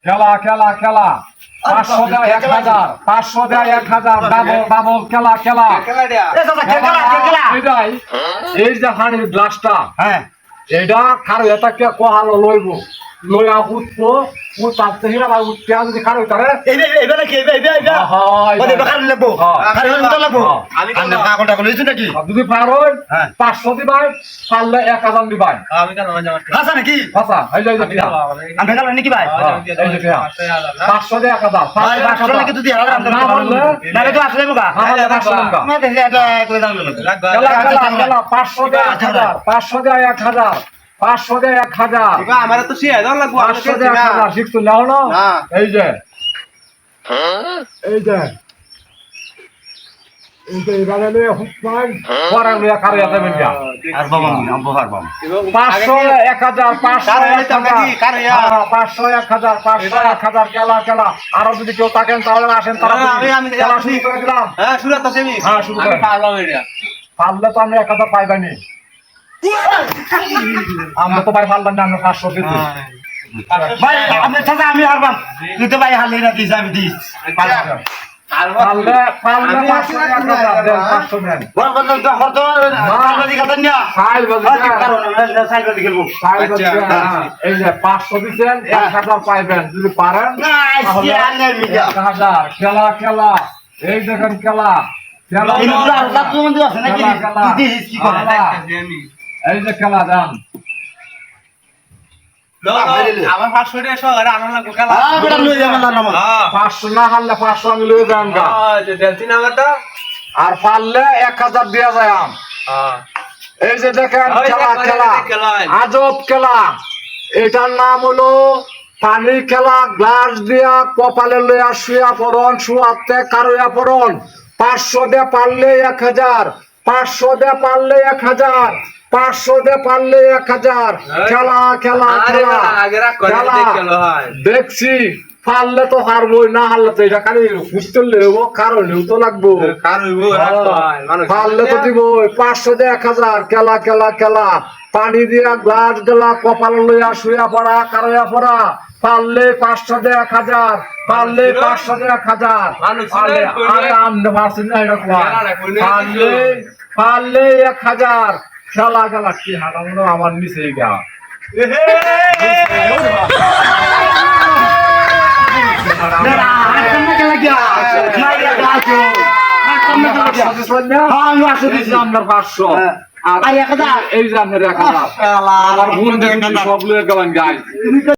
খেলা খেলা খেলা 500 দেয় 1000 500 দেয় 1000 ডাবল ডাবল খেলা খেলা এটাই এই যে হাড়ির গ্লাসটা হ্যাঁ এটা খারো এটাকে কোহালো লইব লইয়া উঠবো ও তাতে হিরা ভাই উঠতে যদি খারো তারে এইবে নাকি এইবে হয় ওই বেকার লাগবো খালি উল্টা লাগবো আমি পাগলটা কইছি নাকি যদি পারো 500 দিবাই পারলে 1000 দিবাই আমি কেন জামাত হাসা নাকি আচ্ছা এই যে আমি বেকার নাকি ভাই এই যে 500 দিয়ে 1000 500 নাকি তুই হারাম না বললে না তো আসলে মুগা আমার 500 টাকা না দেখি এটা কই দাম লাগবে খেলা খেলা খেলা 500 দিয়ে 1000 500 দিয়ে 1000 500 দিয়ে 1000 এবার আমার তো সে দাও লাগবে 500 দিয়ে 1000 শিখতো নাও না এই যে এই যে এবারে লয়ে হুকমান পরে লয়ে কারে যাবেন যা আর বাবা আমি পারবো 500 1000 500 500 1000 500 1000 খেলা খেলা আরো যদি কেউ থাকেন তাহলে আসেন তারা আমি খেলা শুরু করে দিলাম হ্যাঁ শুরু তো সেমি হ্যাঁ শুরু আমি করেন পারলাম এটা পারলে তো আমরা 1000 পাইবানি আমরা তো ভাই পারলাম না আমরা 500 দিতে ভাই আপনি চাচা আমি হারবাম তুই তো ভাই হারলি না দিস আমি দিস পারলে 500 দেন 500 দেন বল বল তো হরতো সাইবাদি খাতেন না ফাইল বাজে কারণ সাইবাদি খেলবো ফাইল বাজে এই যে 500 দিবেন 1000 পাইবেন যদি পারেন না আজকে আনে মিয়া 1000 খেলা খেলা এই দেখেন খেলা খেলা ইনগুলো আল্লাহ তুমি আছে নাকি তুই দিস কি করে এই যে খেলা দাম আমার 500 টাকা সহ আনন্দ লাগবে খেলা হ্যাঁ বেটা লই যাবেন না নাম 500 না হারলে 500 আমি লয়ে যাম গা যে দেলতি নাম্বারটা আর পারলে 1000 দেয়া যায় আম এই যে দেখেন খেলা খেলা আজব খেলা এটার নাম হলো পানি খেলা গ্লাস দিয়া কপালে লইয়া শুয়া পড়ন শুয়াতে কারোয়া পড়ন 500 দে পারলে 1000 500 দে পারলে 1000 500 দে পারলে 1000 খেলা খেলা খেলা আগে রাখ করে দেখলো হয় দেখছি পারলে তো হারবই না হারলে তো এটা খালি ফুটতে লেবো কারণেও তো লাগবো কার হইবো মানুষ পারলে তো দিব 500 দে 1000 খেলা খেলা খেলা পানি দিয়া গ্লাস গেলা কপাল লইয়া শুয়া পড়া কারয়া পড়া পারলে 500 দে 1000 পারলে 500 দে 1000 পারলে আরে আমনে মারছেন না এটা কোয়া পারলে পারলে 1000 খেলা খেলা কি হারানো আমার নিচেই গা বেটা হারতাম না খেলা কি মাইরা গাছো হারতাম না খেলা কি হ্যাঁ আমি আসো দিছি আপনার 500 আর 1000 এই যে আপনার 1000 আমার ভুল দেখেন সব লয়ে গেলেন গাই তুমি তো